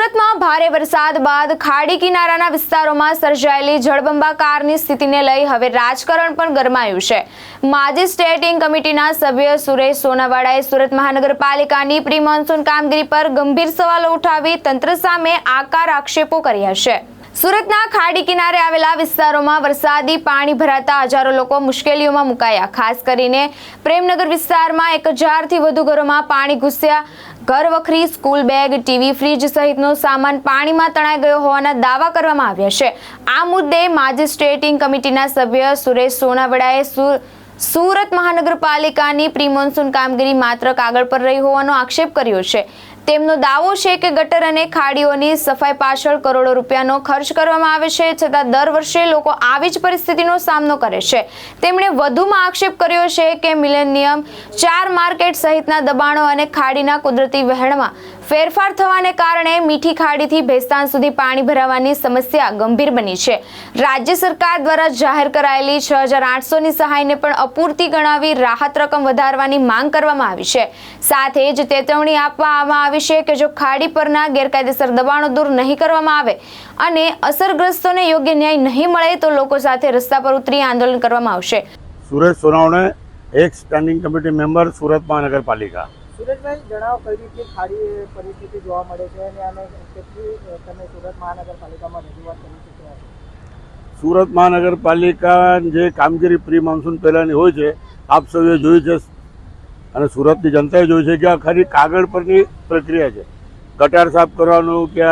સુરતમાં ભારે વરસાદ બાદ ખાડી કિનારાના વિસ્તારોમાં સર્જાયેલી જળબંબાકારની સ્થિતિને લઈ હવે રાજકારણ પણ ગરમાયું છે। માજી સ્ટેટિંગ કમિટીના સભ્ય સુરેશ સોનાવાડાએ સુરત મહાનગરપાલિકાની પ્રી મોન્સૂન કામગીરી પર ગંભીર સવાલો ઉઠાવી તંત્ર સામે આકરા આક્ષેપો કર્યા છે। સુરતના ખાડી કિનારે આવેલા વિસ્તારોમાં વરસાદી પાણી ભરાતા હજારો લોકો મુશ્કેલીઓમાં મુકાયા। ખાસ કરીને પ્રેમનગર વિસ્તારમાં 1000થી વધુ ઘરોમાં પાણી ઘૂસ્યા। ઘર વખરી, સ્કૂલ બેગ, ટીવી, ફ્રીજ સહિતનો સામાન પાણીમાં તણાઈ ગયો હોવાના દાવા કરવામાં આવ્યા છે। આ મુદ્દે માજી સ્ટેટિંગ કમિટીના સભ્ય સુરેશ સોનાવાડાએ સુરત મહાનગરપાલિકાની પ્રી મોન્સૂન કામગીરી માત્ર કાગળ પર રહી હોવાનો આક્ષેપ કર્યો છે। તેમનો દાવો છે કે ગટર અને ખાડીઓની સફાઈ પાછળ કરોડો રૂપિયાનો ખર્ચ કરવામાં આવે છે, છતાં દર વર્ષે લોકો આવી જ પરિસ્થિતિનો સામનો કરે છે। તેમણે વધુમાં આક્ષેપ કર્યો છે કે મિલેનિયમ 4 માર્કેટ સહિતના દબાણો અને ખાડીના કુદરતી વહેણમાં ફેરફાર થવાને કારણે મીઠી ખાડીથી ભેસ્તાન સુધી પાણી ભરાવાની સમસ્યા ગંભીર બની છે। રાજ્ય સરકાર દ્વારા જાહેર કરાયેલી 6800ની સહાયને પણ અપૂરતી ગણાવી રાહત રકમ વધારવાની માંગ કરવામાં આવી છે। સાથે જ ચેતવણી આપવામાં આવી છે કે જો ખાડી પરના ગેરકાયદેસર દબાણો દૂર નહીં કરવામાં આવે અને અસરગ્રસ્તોને યોગ્ય ન્યાય નહીં મળે તો લોકો સાથે રસ્તા પર ઉતરી આંદોલન કરવામાં આવશે। સુરેશ સોનાવડે, એક સ્ટેન્ડિંગ કમિટી મેમ્બર, સુરત મહાનગરપાલિકા। સુરેશભાઈ, જણાવો કઈ રીતે ખાડી પરિસ્થિતિ જોવા મળે છે અને આને કેટલી તમે સુરત મહાનગરપાલિકામાં રજૂઆત કરી ચૂક્યા છો? સુરત મહાનગરપાલિકા જે કામગીરી પ્રી મોન્સૂન પહેલાંની હોય છે, આપ સૌએ જોઈ છે અને સુરતની જનતાએ જોઈ છે કે આ ખાલી કાગળ પરની પ્રક્રિયા છે। ગટાર સાફ કરવાનું કે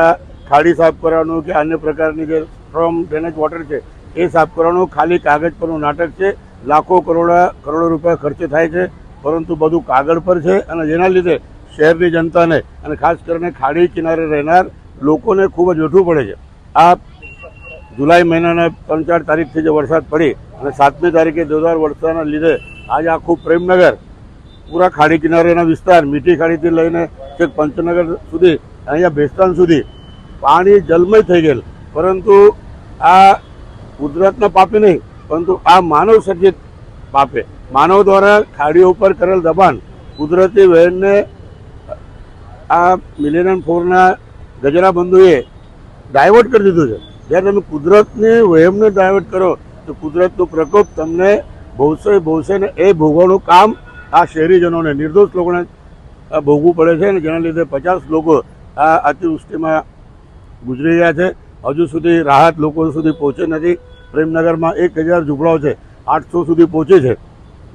ખાડી સાફ કરવાનું કે અન્ય પ્રકારની જે સ્ટ્રોમ ડ્રેનેજ વોટર છે એ સાફ કરવાનું ખાલી કાગળ પરનું નાટક છે। લાખો કરોડો રૂપિયા ખર્ચ થાય છે, પરંતુ બધું કાગળ પર છે અને જેના લીધે શહેરની જનતાને અને ખાસ કરીને ખાડી કિનારે રહેનાર લોકોને ખૂબ જ વેઠવું પડે છે। આ જુલાઈ મહિનાના 3-4 તારીખથી જે વરસાદ પડી અને 7મી તારીખે જોરદાર વરસાદના લીધે આજે આખું પ્રેમનગર, પૂરા ખાડી કિનારેના વિસ્તાર, મીઠી ખાડીથી લઈને છેક પંચનગર સુધી, અહીંયા ભેસ્તાન સુધી પાણી જલમય થઈ ગયેલ। પરંતુ આ કુદરતના પાપે નહીં, પરંતુ આ માનવ સર્જિત પાપે, માનવ દ્વારા ખાડીઓ ઉપર કરેલ દબાણ કુદરતી વહેણને આ મિલેનિયમ 4ના ગજરા બંધુએ ડાયવર્ટ કરી દીધું છે। જ્યારે તમે કુદરતની વહેમને ડાયવર્ટ કરો તો કુદરતનો પ્રકોપ તમને ભોગવશે ને એ ભોગવવાનું કામ આ શહેરીજનોને, નિર્દોષ લોકોને ભોગવવું પડે છે અને જેના લીધે 50 લોકો આ અતિવૃષ્ટિમાં ગુજરી ગયા છે। હજુ સુધી રાહત લોકો સુધી પહોંચી નથી। પ્રેમનગરમાં 1000 ઝૂંપડાઓ છે, 800 સુધી પહોંચે છે।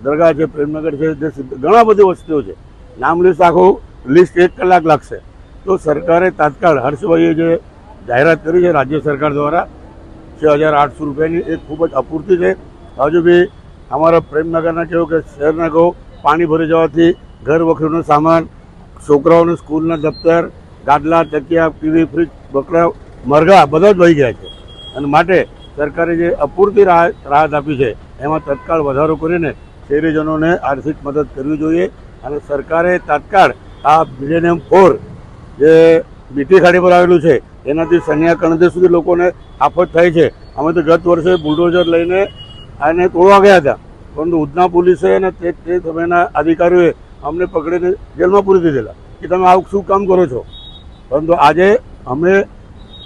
દરગાહ છે, પ્રેમનગર છે, જે ઘણા બધી વસ્તીઓ છે, નામ લિસ્ટ આખું લિસ્ટ 1 કલાક લાગશે। તો સરકારે તાત્કાળ, હર્ષભાઈએ જે જાહેરાત કરી છે રાજ્ય સરકાર દ્વારા 6800 રૂપિયાની, એ ખૂબ જ અપૂરતી છે। હજુ બી અમારા પ્રેમનગરના કેવું કે શહેરના કહો પાણી ભરી જવાથી ઘર વખરીનો સામાન, છોકરાઓને સ્કૂલના દફતર, ગાદલા, તકિયા, ટીવી, ફ્રીજ, બકરા, મરઘા બધા જ વહી ગયા છે અને માટે સરકારે જે અપૂરતી રાહત આપી છે એમાં તત્કાળ વધારો કરીને શહેરીજનોને આર્થિક મદદ કરવી જોઈએ અને સરકારે તાત્કાળ આ મિલેનિયમ 4 જે મીઠી ખાડી પર આવેલું છે એનાથી સનિયા કણદેશ સુધી લોકોને આફત થાય છે। અમે તો ગત વર્ષે બુલડોઝર લઈને આને તોડવા ગયા હતા, પરંતુ ઉધના પોલીસે અને તે સમયના અધિકારીઓએ અમને પકડીને જેલમાં પૂરી દીધેલા કે તમે આવું શું કામ કરો છો। પરંતુ આજે અમે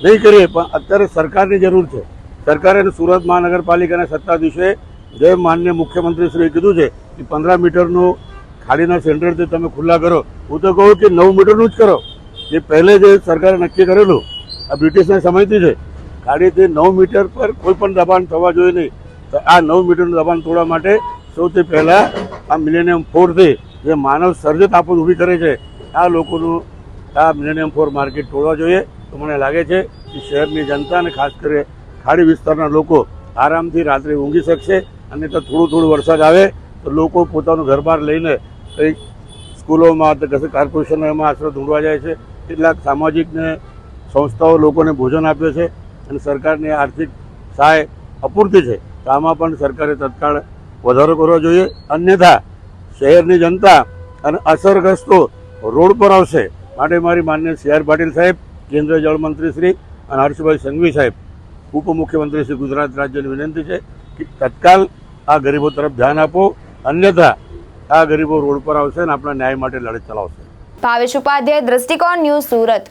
નહીં કરીએ, પણ અત્યારે સરકારની જરૂર છે। સરકારે સુરત મહાનગરપાલિકાના સત્તાધીશોએ જે માનનીય મુખ્યમંત્રીશ્રીએ કીધું છે કે 15 મીટરનું ખાડીના સેન્ટરથી તમે ખુલ્લા કરો। હું તો કહું કે 9 મીટરનું જ કરો, જે પહેલે જે સરકારે નક્કી કરેલું આ બ્રિટિશના સમયથી છે। ખાડીથી 9 મીટર પર કોઈ પણ દબાણ થવા જોઈએ નહીં। તો આ 9 મીટરનું દબાણ તોડવા માટે સૌથી પહેલાં આ મિલેનિયમ 4થી જે માનવ સર્જિત આફત ઊભી કરે છે આ લોકોનું આ મિલેનિયમ 4 માર્કેટ તોડવા જોઈએ। તો મને લાગે છે કે શહેરની જનતા અને ખાસ કરીને ખાડી વિસ્તારના લોકો આરામથી રાત્રે ઊંઘી શકશે। અને તો થોડું વરસાદ આવે તો લોકો પોતાનું ઘર બહાર લઈને કંઈક સ્કૂલોમાં તો કશે કોર્પોરેશનમાં એમાં આશરો ઢૂંઢવા જાય છે। કેટલાક સામાજિકને સંસ્થાઓ લોકોને ભોજન આપે છે અને સરકારની આર્થિક સહાય અપૂરતી છે। તો આમાં પણ સરકારે તત્કાળ વધારો કરવો જોઈએ, અન્યથા શહેરની જનતા અને અસરગ્રસ્તો રોડ પર આવશે। માટે મારી માનનીય CR પાટીલ સાહેબ, કેન્દ્રીય જળમંત્રી શ્રી અને હર્ષભાઈ સંઘવી સાહેબ, ઉપમુખ્યમંત્રી શ્રી ગુજરાત રાજ્યની વિનંતી છે કે તત્કાલ આ ગરીબો તરફ ધ્યાન આપો, અન્યથા આ ગરીબો રોડ પર આવશે અને આપણા ન્યાય માટે લડત ચલાવશે। ભાવેશ ઉપાધ્યાય, દ્રષ્ટિકોણ ન્યૂઝ, સુરત।